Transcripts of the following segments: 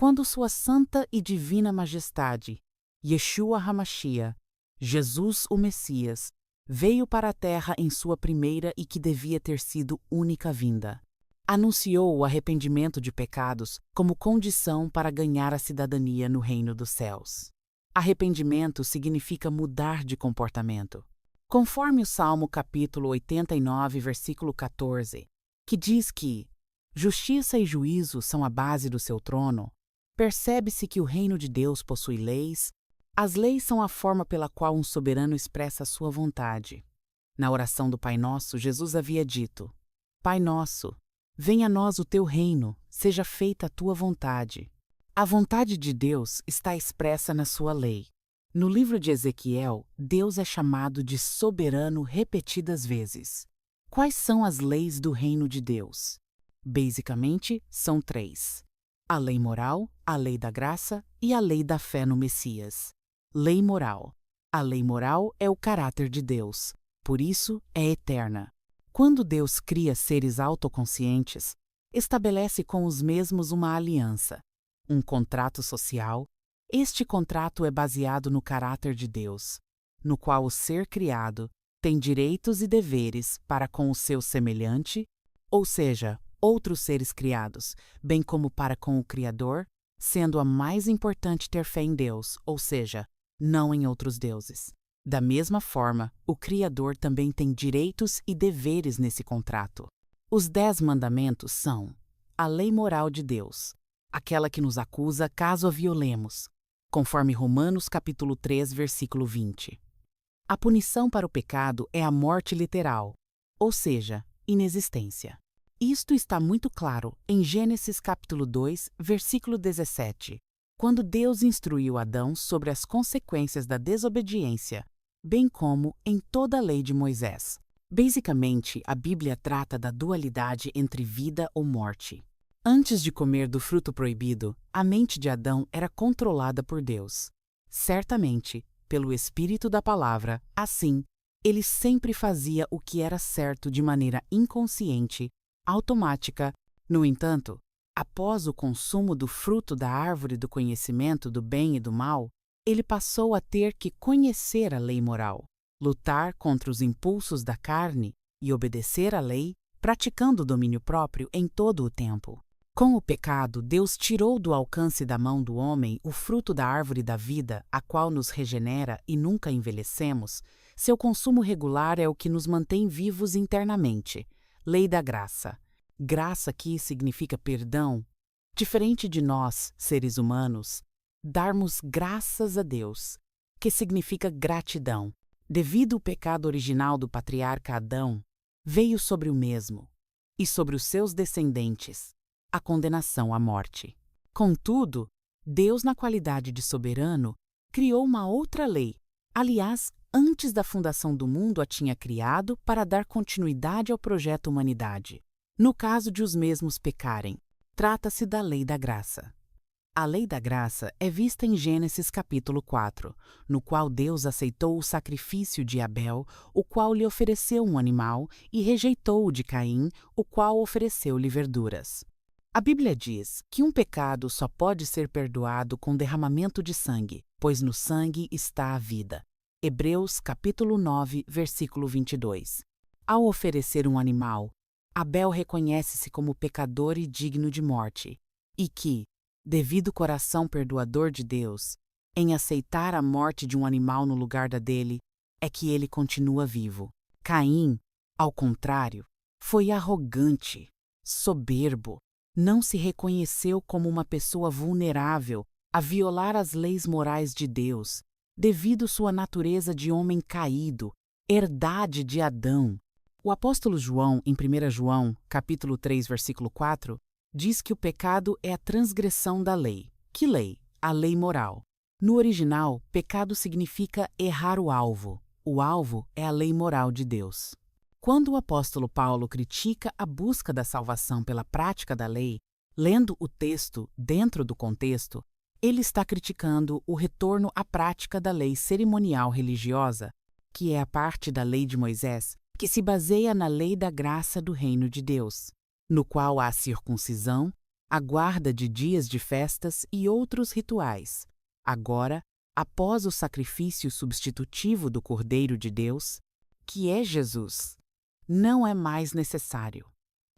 quando sua santa e divina majestade, Yeshua HaMashiach, Jesus o Messias, veio para a terra em sua primeira e que devia ter sido única vinda. Anunciou o arrependimento de pecados como condição para ganhar a cidadania no reino dos céus. Arrependimento significa mudar de comportamento. Conforme o Salmo capítulo 89, versículo 14, que diz que justiça e juízo são a base do seu trono, percebe-se que o reino de Deus possui leis. As leis são a forma pela qual um soberano expressa a sua vontade. Na oração do Pai Nosso, Jesus havia dito: Pai Nosso, venha a nós o teu reino, seja feita a tua vontade. A vontade de Deus está expressa na sua lei. No livro de Ezequiel, Deus é chamado de soberano repetidas vezes. Quais são as leis do reino de Deus? Basicamente, são 3. A lei moral, a lei da graça e a lei da fé no Messias. Lei moral. A lei moral é o caráter de Deus, por isso é eterna. Quando Deus cria seres autoconscientes, estabelece com os mesmos uma aliança, um contrato social. Este contrato é baseado no caráter de Deus, no qual o ser criado tem direitos e deveres para com o seu semelhante, ou seja, outros seres criados, bem como para com o Criador, sendo a mais importante ter fé em Deus, ou seja, não em outros deuses. Da mesma forma, o Criador também tem direitos e deveres nesse contrato. Os 10 mandamentos são a lei moral de Deus, aquela que nos acusa caso a violemos, conforme Romanos capítulo 3, versículo 20. A punição para o pecado é a morte literal, ou seja, inexistência. Isto está muito claro em Gênesis capítulo 2, versículo 17, quando Deus instruiu Adão sobre as consequências da desobediência, bem como em toda a lei de Moisés. Basicamente, a Bíblia trata da dualidade entre vida ou morte. Antes de comer do fruto proibido, a mente de Adão era controlada por Deus. Certamente, pelo Espírito da Palavra, assim, ele sempre fazia o que era certo de maneira inconsciente, automática. No entanto, após o consumo do fruto da árvore do conhecimento do bem e do mal, ele passou a ter que conhecer a lei moral, lutar contra os impulsos da carne e obedecer à lei, praticando o domínio próprio em todo o tempo. Com o pecado, Deus tirou do alcance da mão do homem o fruto da árvore da vida, a qual nos regenera e nunca envelhecemos. Seu consumo regular é o que nos mantém vivos internamente. Lei da graça. Graça aqui significa perdão. Diferente de nós, seres humanos, darmos graças a Deus, que significa gratidão. Devido ao pecado original do patriarca Adão, veio sobre o mesmo, e sobre os seus descendentes, a condenação à morte. Contudo, Deus, na qualidade de soberano, criou uma outra lei. Aliás, antes da fundação do mundo a tinha criado para dar continuidade ao projeto humanidade. No caso de os mesmos pecarem, trata-se da lei da graça. A lei da graça é vista em Gênesis capítulo 4, no qual Deus aceitou o sacrifício de Abel, o qual lhe ofereceu um animal, e rejeitou o de Caim, o qual ofereceu-lhe verduras. A Bíblia diz que um pecado só pode ser perdoado com derramamento de sangue, pois no sangue está a vida. Hebreus capítulo 9, versículo 22. Ao oferecer um animal, Abel reconhece-se como pecador e digno de morte, e que, devido ao coração perdoador de Deus, em aceitar a morte de um animal no lugar da dele, é que ele continua vivo. Caim, ao contrário, foi arrogante, soberbo, não se reconheceu como uma pessoa vulnerável a violar as leis morais de Deus, devido sua natureza de homem caído, herdade de Adão. O apóstolo João, em 1 João, capítulo 3, versículo 4, diz que o pecado é a transgressão da lei. Que lei? A lei moral. No original, pecado significa errar o alvo. O alvo é a lei moral de Deus. Quando o apóstolo Paulo critica a busca da salvação pela prática da lei, lendo o texto dentro do contexto, ele está criticando o retorno à prática da lei cerimonial religiosa, que é a parte da lei de Moisés, que se baseia na lei da graça do reino de Deus, no qual há circuncisão, a guarda de dias de festas e outros rituais. Agora, após o sacrifício substitutivo do Cordeiro de Deus, que é Jesus, não é mais necessário.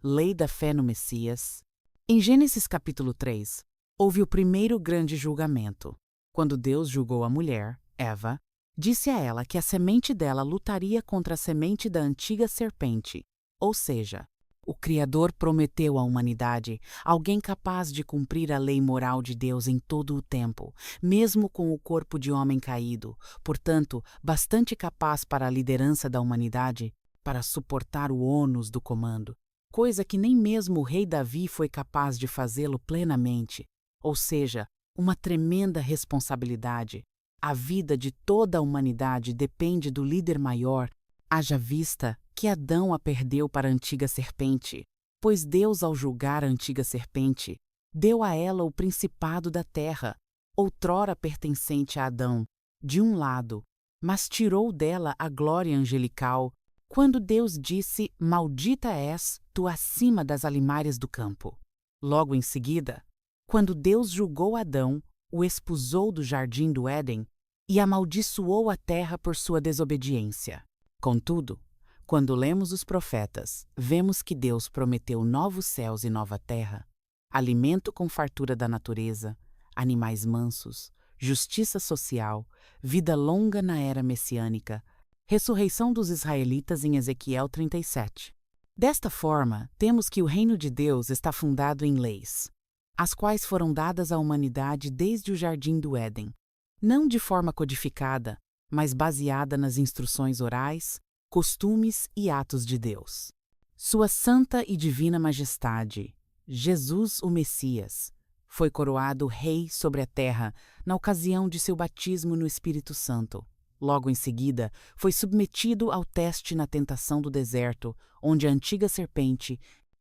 Lei da fé no Messias. Em Gênesis capítulo 3, houve o primeiro grande julgamento. Quando Deus julgou a mulher, Eva, disse a ela que a semente dela lutaria contra a semente da antiga serpente, ou seja, o Criador prometeu à humanidade alguém capaz de cumprir a lei moral de Deus em todo o tempo, mesmo com o corpo de homem caído, portanto, bastante capaz para a liderança da humanidade, para suportar o ônus do comando, coisa que nem mesmo o rei Davi foi capaz de fazê-lo plenamente, ou seja, uma tremenda responsabilidade. A vida de toda a humanidade depende do líder maior, haja vista que Adão a perdeu para a antiga serpente, pois Deus, ao julgar a antiga serpente, deu a ela o principado da terra, outrora pertencente a Adão, de um lado, mas tirou dela a glória angelical, quando Deus disse: "Maldita és tu acima das alimárias do campo." Logo em seguida, quando Deus julgou Adão, o expulsou do jardim do Éden e amaldiçoou a terra por sua desobediência. Contudo, quando lemos os profetas, vemos que Deus prometeu novos céus e nova terra, alimento com fartura da natureza, animais mansos, justiça social, vida longa na era messiânica, ressurreição dos israelitas em Ezequiel 37. Desta forma, temos que o reino de Deus está fundado em leis, as quais foram dadas à humanidade desde o jardim do Éden, não de forma codificada, mas baseada nas instruções orais, costumes e atos de Deus. Sua santa e divina majestade, Jesus o Messias, foi coroado rei sobre a terra na ocasião de seu batismo no Espírito Santo. Logo em seguida, foi submetido ao teste na tentação do deserto, onde a antiga serpente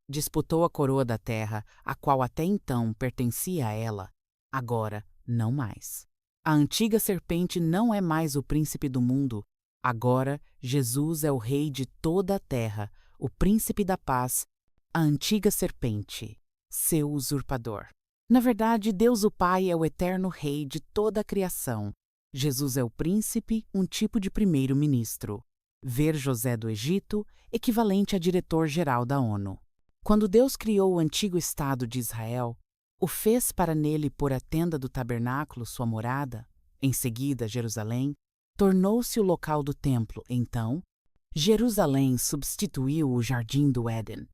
disputou a coroa da terra, a qual até então pertencia a ela. Agora, não mais. A antiga serpente não é mais o príncipe do mundo. Agora, Jesus é o rei de toda a terra, o príncipe da paz, a antiga serpente, seu usurpador. Na verdade, Deus o Pai é o eterno rei de toda a criação. Jesus é o príncipe, um tipo de primeiro-ministro. Ver José do Egito, equivalente a diretor-geral da ONU. Quando Deus criou o antigo Estado de Israel, o fez para nele pôr a tenda do tabernáculo, sua morada, em seguida Jerusalém, tornou-se o local do templo. Então, Jerusalém substituiu o jardim do Éden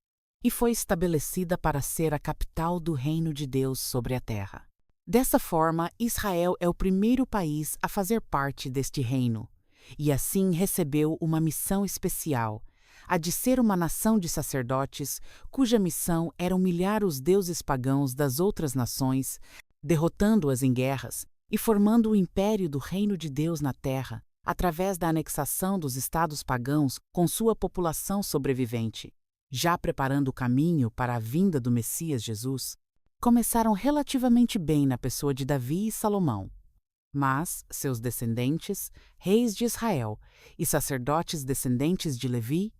e foi estabelecida para ser a capital do reino de Deus sobre a terra. Dessa forma, Israel é o primeiro país a fazer parte deste reino, e assim recebeu uma missão especial, a de ser uma nação de sacerdotes, cuja missão era humilhar os deuses pagãos das outras nações, derrotando-as em guerras e formando o império do reino de Deus na terra, através da anexação dos estados pagãos com sua população sobrevivente. Já preparando o caminho para a vinda do Messias Jesus, começaram relativamente bem na pessoa de Davi e Salomão. Mas seus descendentes, reis de Israel e sacerdotes descendentes de Levi,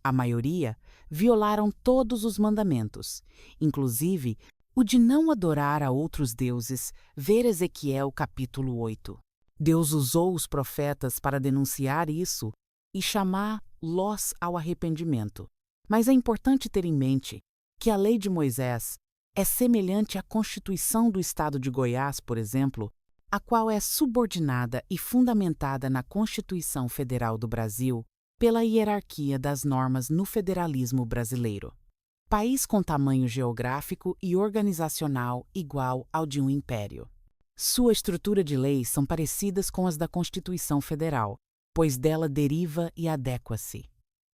a maioria, violaram todos os mandamentos, inclusive o de não adorar a outros deuses, ver Ezequiel capítulo 8. Deus usou os profetas para denunciar isso e chamá-los ao arrependimento. Mas é importante ter em mente que a lei de Moisés é semelhante à Constituição do Estado de Goiás, por exemplo, a qual é subordinada e fundamentada na Constituição Federal do Brasil pela hierarquia das normas no federalismo brasileiro. País com tamanho geográfico e organizacional igual ao de um império. Sua estrutura de leis são parecidas com as da Constituição Federal, pois dela deriva e adequa-se.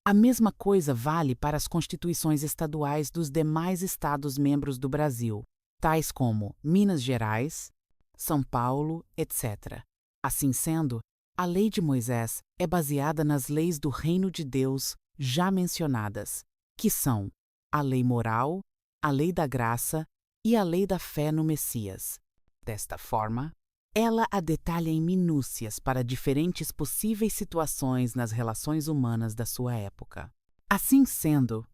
A mesma coisa vale para as constituições estaduais dos demais estados membros do Brasil, tais como Minas Gerais, São Paulo, etc. Assim sendo, a lei de Moisés é baseada nas leis do Reino de Deus já mencionadas, que são a lei moral, a lei da graça e a lei da fé no Messias. Desta forma, ela a detalha em minúcias para diferentes possíveis situações nas relações humanas da sua época. Assim sendo,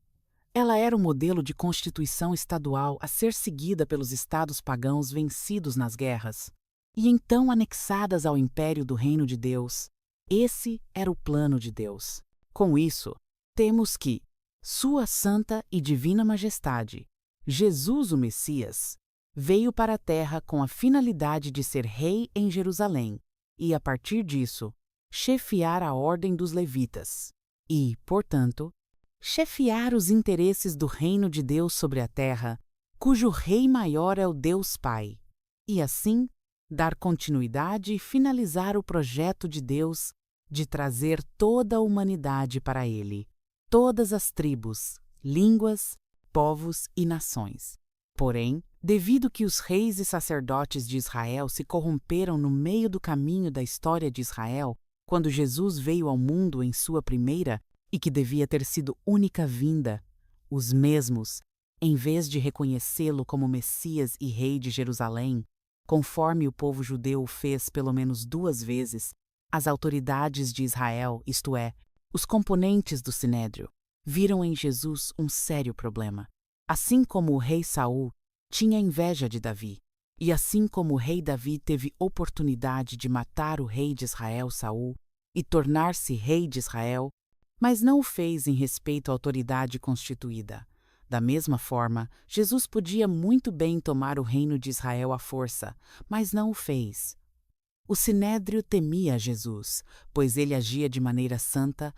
Ela era o modelo de constituição estadual a ser seguida pelos estados pagãos vencidos nas guerras, e então anexadas ao império do Reino de Deus. Esse era o plano de Deus. Com isso, temos que Sua Santa e Divina Majestade, Jesus o Messias, veio para a Terra com a finalidade de ser rei em Jerusalém e, a partir disso, chefiar a ordem dos levitas e, portanto, chefiar os interesses do reino de Deus sobre a terra, cujo rei maior é o Deus Pai, e assim dar continuidade e finalizar o projeto de Deus de trazer toda a humanidade para Ele, todas as tribos, línguas, povos e nações. Porém, devido que os reis e sacerdotes de Israel se corromperam no meio do caminho da história de Israel, quando Jesus veio ao mundo em sua primeira e que devia ter sido única vinda, os mesmos, em vez de reconhecê-lo como Messias e Rei de Jerusalém, conforme o povo judeu o fez pelo menos 2 vezes, as autoridades de Israel, isto é, os componentes do Sinédrio, viram em Jesus um sério problema. Assim como o rei Saul tinha inveja de Davi, e assim como o rei Davi teve oportunidade de matar o rei de Israel, Saul, e tornar-se rei de Israel, mas não o fez em respeito à autoridade constituída. Da mesma forma, Jesus podia muito bem tomar o reino de Israel à força, mas não o fez. O Sinédrio temia Jesus, pois ele agia de maneira santa,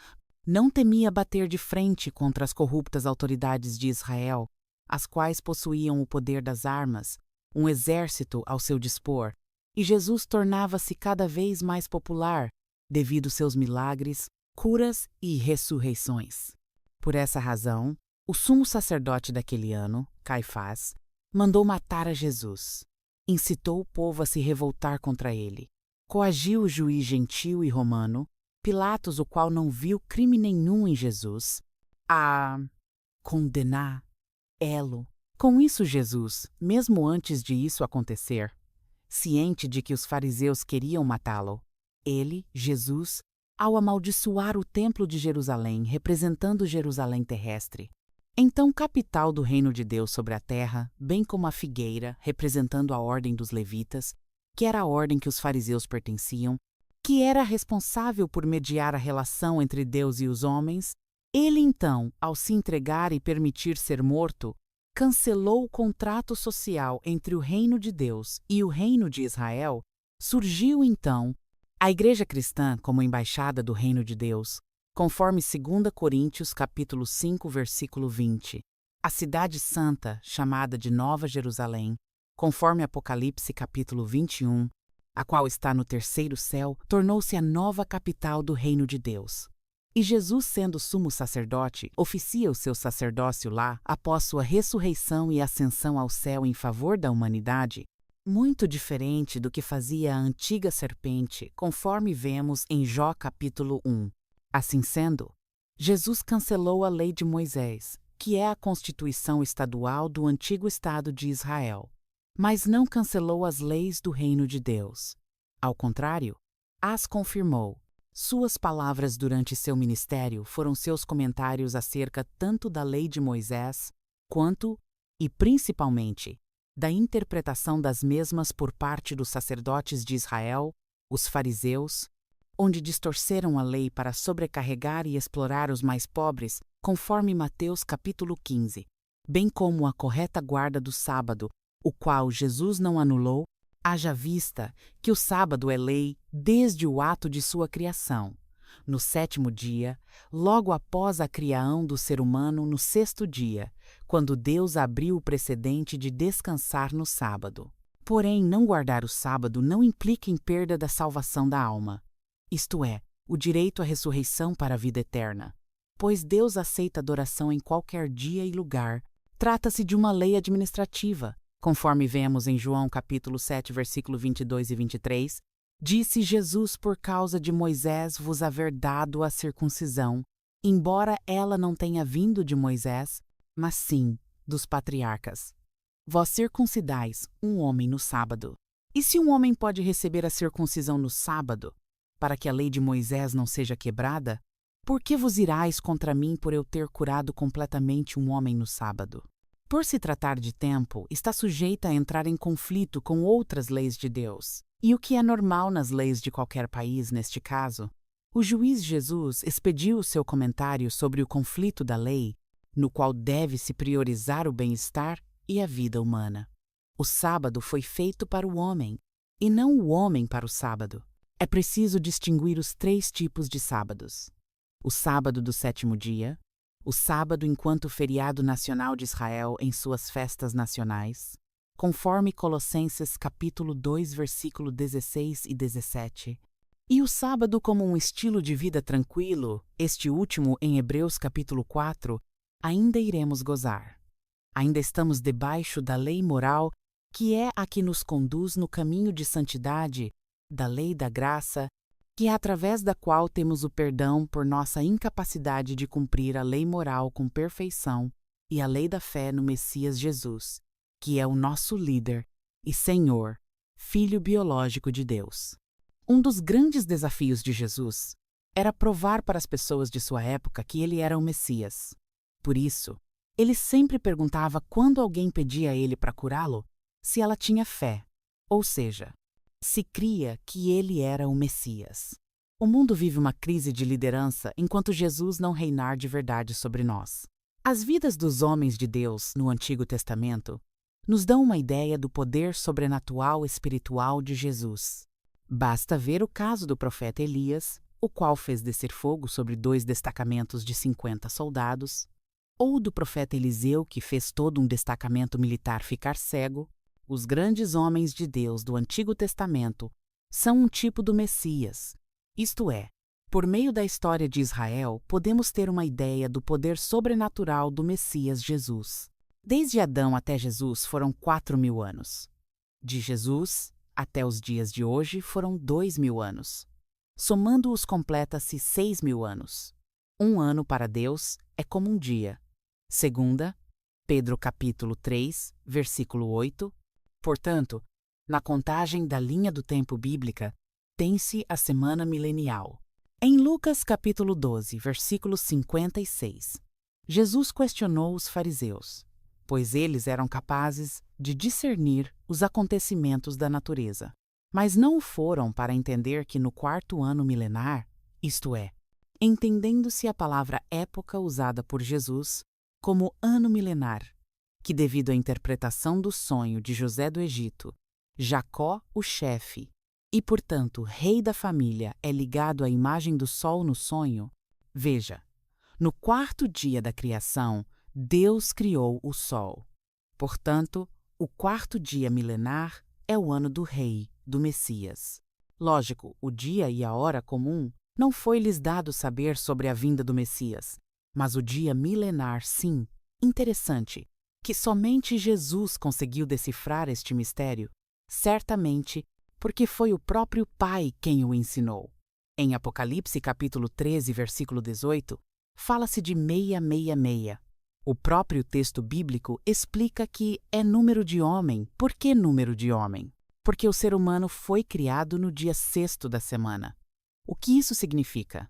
não temia bater de frente contra as corruptas autoridades de Israel, as quais possuíam o poder das armas, um exército ao seu dispor, e Jesus tornava-se cada vez mais popular, devido seus milagres, curas e ressurreições. Por essa razão, o sumo sacerdote daquele ano, Caifás, mandou matar a Jesus, incitou o povo a se revoltar contra ele, coagiu o juiz gentil e romano, Pilatos, o qual não viu crime nenhum em Jesus, a condená-lo. Com isso, Jesus, mesmo antes de isso acontecer, ciente de que os fariseus queriam matá-lo, ele, Jesus, ao amaldiçoar o templo de Jerusalém, representando Jerusalém terrestre, então capital do reino de Deus sobre a terra, bem como a figueira, representando a ordem dos levitas, que era a ordem que os fariseus pertenciam, que era responsável por mediar a relação entre Deus e os homens, ele então, ao se entregar e permitir ser morto, cancelou o contrato social entre o reino de Deus e o reino de Israel. Surgiu então a Igreja Cristã como embaixada do reino de Deus, conforme 2 Coríntios capítulo 5, versículo 20. A cidade santa, chamada de Nova Jerusalém, conforme Apocalipse capítulo 21, a qual está no 3º céu, tornou-se a nova capital do reino de Deus. E Jesus, sendo sumo sacerdote, oficia o seu sacerdócio lá após sua ressurreição e ascensão ao céu em favor da humanidade, muito diferente do que fazia a antiga serpente, conforme vemos em Jó capítulo 1. Assim sendo, Jesus cancelou a lei de Moisés, que é a constituição estadual do antigo Estado de Israel, mas não cancelou as leis do reino de Deus. Ao contrário, as confirmou. Suas palavras durante seu ministério foram seus comentários acerca tanto da lei de Moisés, quanto, e principalmente, da interpretação das mesmas por parte dos sacerdotes de Israel, os fariseus, onde distorceram a lei para sobrecarregar e explorar os mais pobres, conforme Mateus capítulo 15, bem como a correta guarda do sábado, o qual Jesus não anulou, haja vista que o sábado é lei desde o ato de sua criação. No 7º dia, logo após a criação do ser humano no 6º dia, quando Deus abriu o precedente de descansar no sábado. Porém, não guardar o sábado não implica em perda da salvação da alma, isto é, o direito à ressurreição para a vida eterna, pois Deus aceita adoração em qualquer dia e lugar. Trata-se de uma lei administrativa. Conforme vemos em João capítulo 7, versículo 22 e 23, disse Jesus: por causa de Moisés vos haver dado a circuncisão, embora ela não tenha vindo de Moisés, mas sim dos patriarcas. Vós circuncidais um homem no sábado. E se um homem pode receber a circuncisão no sábado, para que a lei de Moisés não seja quebrada, Por que vos irais contra mim por eu ter curado completamente um homem no sábado? Por se tratar de tempo, está sujeita a entrar em conflito com outras leis de Deus. E o que é normal nas leis de qualquer país neste caso? O juiz Jesus expediu o seu comentário sobre o conflito da lei, no qual deve-se priorizar o bem-estar e a vida humana. O sábado foi feito para o homem, e não o homem para o sábado. É preciso distinguir os 3 tipos de sábados: o sábado do 7º dia, o sábado enquanto feriado nacional de Israel em suas festas nacionais, conforme Colossenses capítulo 2, versículo 16 e 17, e o sábado como um estilo de vida tranquilo, este último em Hebreus capítulo 4, ainda iremos gozar. Ainda estamos debaixo da lei moral, que é a que nos conduz no caminho de santidade, da lei da graça, que é através da qual temos o perdão por nossa incapacidade de cumprir a lei moral com perfeição e a lei da fé no Messias Jesus, que é o nosso líder e Senhor, Filho biológico de Deus. Um dos grandes desafios de Jesus era provar para as pessoas de sua época que ele era o Messias. Por isso, ele sempre perguntava quando alguém pedia a ele para curá-lo se ela tinha fé, ou seja, se cria que ele era o Messias. O mundo vive uma crise de liderança enquanto Jesus não reinar de verdade sobre nós. As vidas dos homens de Deus no Antigo Testamento nos dão uma ideia do poder sobrenatural espiritual de Jesus. Basta ver o caso do profeta Elias, o qual fez descer fogo sobre 2 destacamentos de 50 soldados, ou do profeta Eliseu, que fez todo um destacamento militar ficar cego. Os grandes homens de Deus do Antigo Testamento são um tipo do Messias. Isto é, por meio da história de Israel, podemos ter uma ideia do poder sobrenatural do Messias Jesus. Desde Adão até Jesus foram 4.000 anos. De Jesus até os dias de hoje foram 2.000 anos. Somando-os completa-se 6.000 anos. Um ano para Deus é como um dia. Segunda, Pedro capítulo 3, versículo 8. Portanto, na contagem da linha do tempo bíblica, tem-se a semana milenial. Em Lucas capítulo 12, versículo 56, Jesus questionou os fariseus, pois eles eram capazes de discernir os acontecimentos da natureza, mas não o foram para entender que no 4º ano milenar, isto é, entendendo-se a palavra época usada por Jesus como ano milenar, que devido à interpretação do sonho de José do Egito, Jacó, o chefe, e portanto rei da família, é ligado à imagem do sol no sonho, veja, no 4º dia da criação, Deus criou o sol. Portanto, o 4º dia milenar é o ano do rei, do Messias. Lógico, o dia e a hora comum não foi-lhes dado saber sobre a vinda do Messias, mas o dia milenar sim. Interessante que somente Jesus conseguiu decifrar este mistério, certamente porque foi o próprio Pai quem o ensinou. Em Apocalipse capítulo 13, versículo 18, fala-se de 666. O próprio texto bíblico explica que é número de homem. Por que número de homem? Porque o ser humano foi criado no dia 6º da semana. O que isso significa?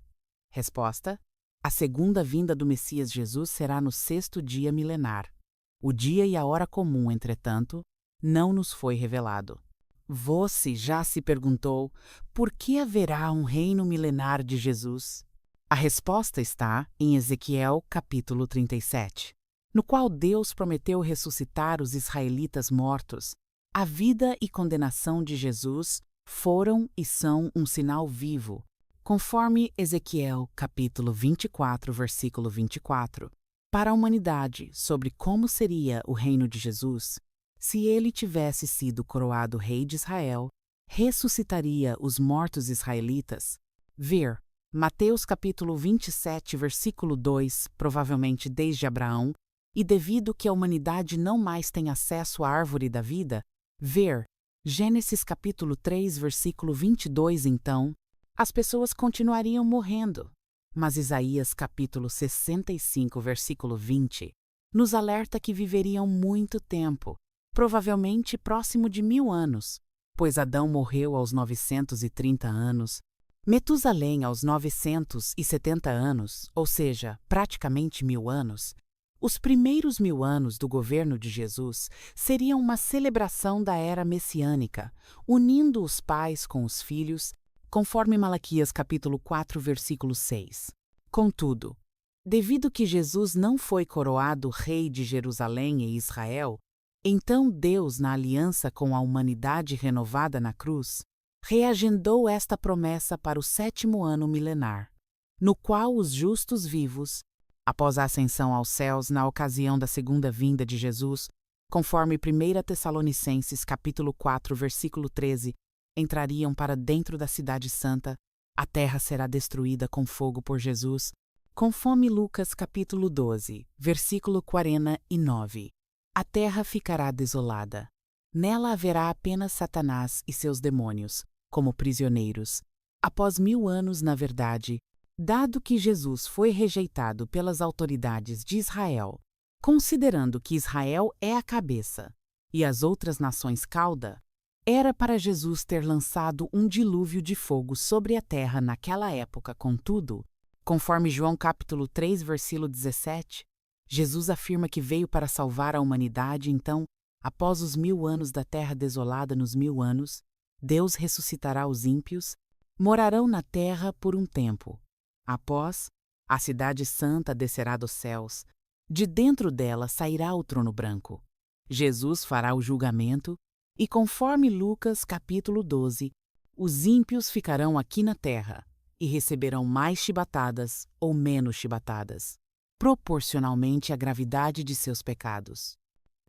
Resposta: a segunda vinda do Messias Jesus será no 6º dia milenar. O dia e a hora comum, entretanto, não nos foi revelado. Você já se perguntou por que haverá um reino milenar de Jesus? A resposta está em Ezequiel capítulo 37, no qual Deus prometeu ressuscitar os israelitas mortos. A vida e condenação de Jesus foram e são um sinal vivo, conforme Ezequiel capítulo 24, versículo 24. Para a humanidade, sobre como seria o reino de Jesus, se ele tivesse sido coroado rei de Israel, ressuscitaria os mortos israelitas. Ver Mateus capítulo 27, versículo 2, provavelmente desde Abraão, e devido que a humanidade não mais tem acesso à árvore da vida, ver Gênesis capítulo 3, versículo 22, então, as pessoas continuariam morrendo. Mas Isaías capítulo 65, versículo 20, nos alerta que viveriam muito tempo, provavelmente próximo de 1000 anos, pois Adão morreu aos 930 anos, Metusalém, aos 970 anos, ou seja, praticamente 1000 anos, os primeiros 1000 anos do governo de Jesus seriam uma celebração da era messiânica, unindo os pais com os filhos, conforme Malaquias capítulo 4, versículo 6. Contudo, devido que Jesus não foi coroado rei de Jerusalém e Israel, então Deus, na aliança com a humanidade renovada na cruz, reagendou esta promessa para o 7º ano milenar, no qual os justos vivos, após a ascensão aos céus na ocasião da segunda vinda de Jesus, conforme 1 Tessalonicenses capítulo 4, versículo 13, entrariam para dentro da cidade santa, a terra será destruída com fogo por Jesus, conforme Lucas capítulo 12, versículo 49. A terra ficará desolada. Nela haverá apenas Satanás e seus demônios, como prisioneiros, após 1000 anos, na verdade, dado que Jesus foi rejeitado pelas autoridades de Israel, considerando que Israel é a cabeça e as outras nações cauda, era para Jesus ter lançado um dilúvio de fogo sobre a terra naquela época. Contudo, conforme João capítulo 3, versículo 17, Jesus afirma que veio para salvar a humanidade. Então, após os 1000 anos da terra desolada, nos 1000 anos, Deus ressuscitará os ímpios, morarão na terra por um tempo. Após, a cidade santa descerá dos céus, de dentro dela sairá o trono branco. Jesus fará o julgamento, e conforme Lucas capítulo 12, os ímpios ficarão aqui na terra e receberão mais chibatadas ou menos chibatadas, proporcionalmente à gravidade de seus pecados.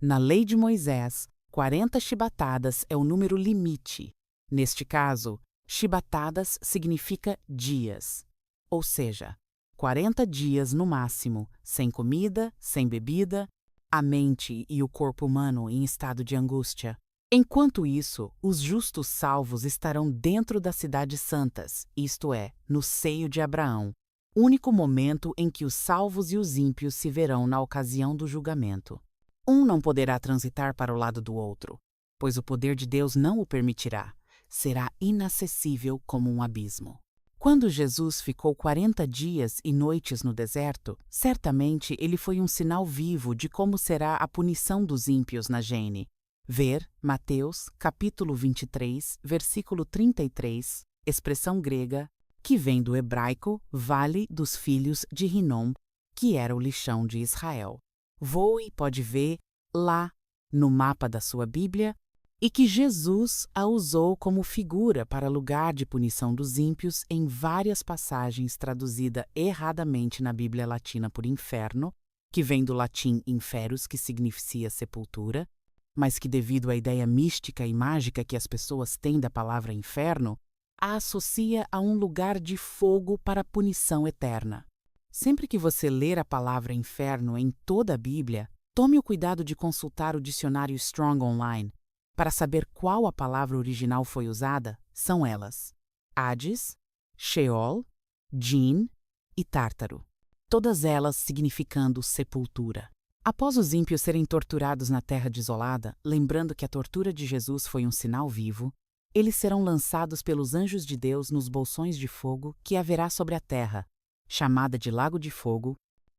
Na lei de Moisés, 40 chibatadas é o número limite. Neste caso, chibatadas significa dias, ou seja, 40 dias no máximo, sem comida, sem bebida, a mente e o corpo humano em estado de angústia. Enquanto isso, os justos salvos estarão dentro das cidades santas, isto é, no seio de Abraão, único momento em que os salvos e os ímpios se verão na ocasião do julgamento. Um não poderá transitar para o lado do outro, pois o poder de Deus não o permitirá. Será inacessível como um abismo. Quando Jesus ficou 40 dias e noites no deserto, certamente ele foi um sinal vivo de como será a punição dos ímpios na gene. Ver Mateus, capítulo 23, versículo 33, expressão grega, que vem do hebraico Vale dos Filhos de Rinom, que era o lixão de Israel. Voe pode ver lá, no mapa da sua Bíblia, e que Jesus a usou como figura para lugar de punição dos ímpios em várias passagens, traduzida erradamente na Bíblia Latina por inferno, que vem do latim inferus, que significa sepultura, mas que devido à ideia mística e mágica que as pessoas têm da palavra inferno, a associa a um lugar de fogo para punição eterna. Sempre que você ler a palavra inferno em toda a Bíblia, tome o cuidado de consultar o dicionário Strong Online. Para saber qual a palavra original foi usada, são elas: Hades, Sheol, Jin e Tártaro. Todas elas significando sepultura. Após os ímpios serem torturados na terra desolada, lembrando que a tortura de Jesus foi um sinal vivo, eles serão lançados pelos anjos de Deus nos bolsões de fogo que haverá sobre a terra, chamada de Lago de Fogo,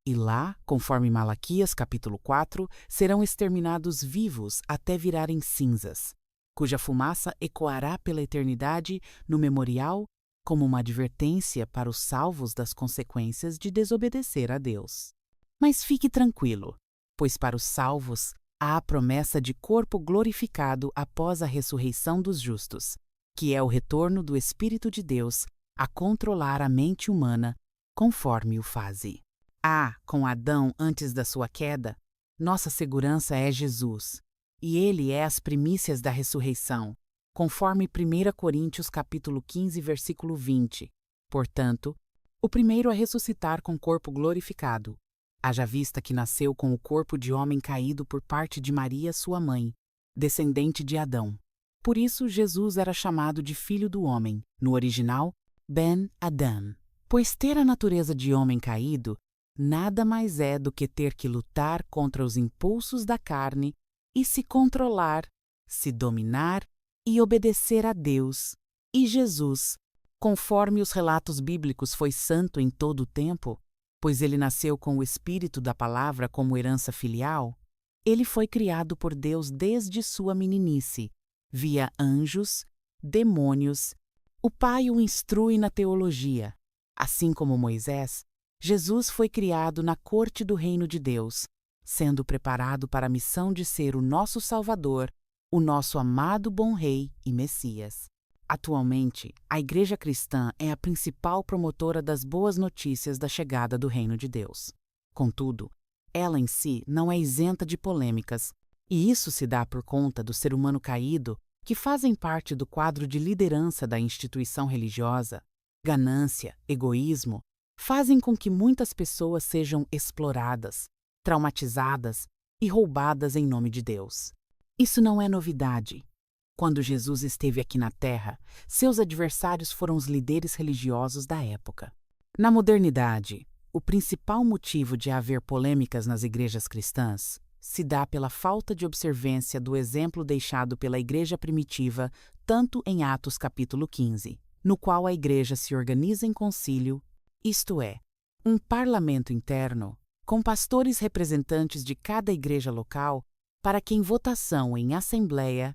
e lá, conforme Malaquias capítulo 4, serão exterminados vivos até virarem cinzas, cuja fumaça ecoará pela eternidade no memorial como uma advertência para os salvos das consequências de desobedecer a Deus. Mas fique tranquilo, pois para os salvos há a promessa de corpo glorificado após a ressurreição dos justos, que é o retorno do Espírito de Deus a controlar a mente humana conforme o faze. Com Adão antes da sua queda, nossa segurança é Jesus, e ele é as primícias da ressurreição, conforme 1 Coríntios capítulo 15, versículo 20. Portanto, o primeiro a ressuscitar com corpo glorificado, haja vista que nasceu com o corpo de homem caído por parte de Maria, sua mãe, descendente de Adão. Por isso, Jesus era chamado de Filho do Homem, no original, Ben Adam, pois ter a natureza de homem caído nada mais é do que ter que lutar contra os impulsos da carne e se controlar, se dominar e obedecer a Deus. E Jesus, Conforme os relatos bíblicos, foi santo em todo o tempo, pois ele nasceu com o espírito da palavra como herança filial. Ele foi criado por Deus desde sua meninice, via anjos, demônios. O Pai o instrui na teologia. Assim como Moisés, Jesus foi criado na corte do reino de Deus, sendo preparado para a missão de ser o nosso Salvador, o nosso amado bom Rei e Messias. Atualmente, a Igreja Cristã é a principal promotora das boas notícias da chegada do reino de Deus. Contudo, ela em si não é isenta de polêmicas, e isso se dá por conta do ser humano caído que fazem parte do quadro de liderança da instituição religiosa. Ganância, egoísmo, fazem com que muitas pessoas sejam exploradas, traumatizadas e roubadas em nome de Deus. Isso não é novidade. Quando Jesus esteve aqui na Terra, seus adversários foram os líderes religiosos da época. Na modernidade, o principal motivo de haver polêmicas nas igrejas cristãs se dá pela falta de observância do exemplo deixado pela igreja primitiva, tanto em Atos capítulo 15, no qual a igreja se organiza em concílio, isto é, um parlamento interno, com pastores representantes de cada igreja local, para que em votação em assembleia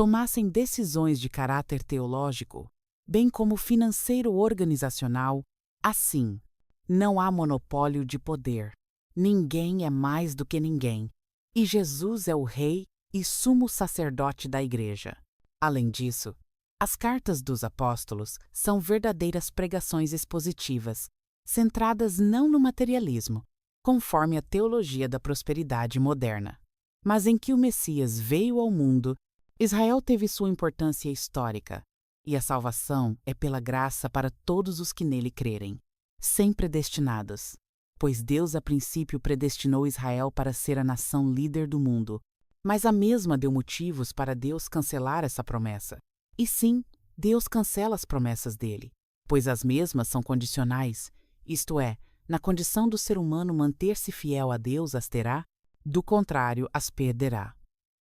tomassem decisões de caráter teológico, bem como financeiro-organizacional. Assim, não há monopólio de poder. Ninguém é mais do que ninguém, e Jesus é o Rei e sumo sacerdote da Igreja. Além disso, as cartas dos apóstolos são verdadeiras pregações expositivas, centradas não no materialismo, conforme a teologia da prosperidade moderna, mas em que o Messias veio ao mundo. Israel teve sua importância histórica, e a salvação é pela graça para todos os que nele crerem, sem predestinados, pois Deus a princípio predestinou Israel para ser a nação líder do mundo, mas a mesma deu motivos para Deus cancelar essa promessa. E sim, Deus cancela as promessas dele, pois as mesmas são condicionais, isto é, na condição do ser humano manter-se fiel a Deus as terá, do contrário as perderá.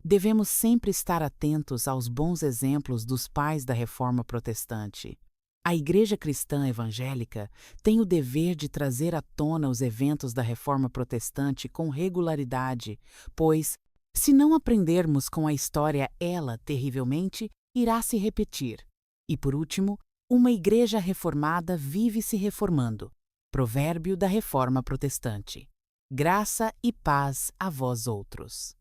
Devemos sempre estar atentos aos bons exemplos dos pais da Reforma Protestante. A Igreja Cristã Evangélica tem o dever de trazer à tona os eventos da Reforma Protestante com regularidade, pois, se não aprendermos com a história, ela, terrivelmente, irá se repetir. E, por último, uma igreja reformada vive se reformando. Provérbio da Reforma Protestante. Graça e paz a vós outros.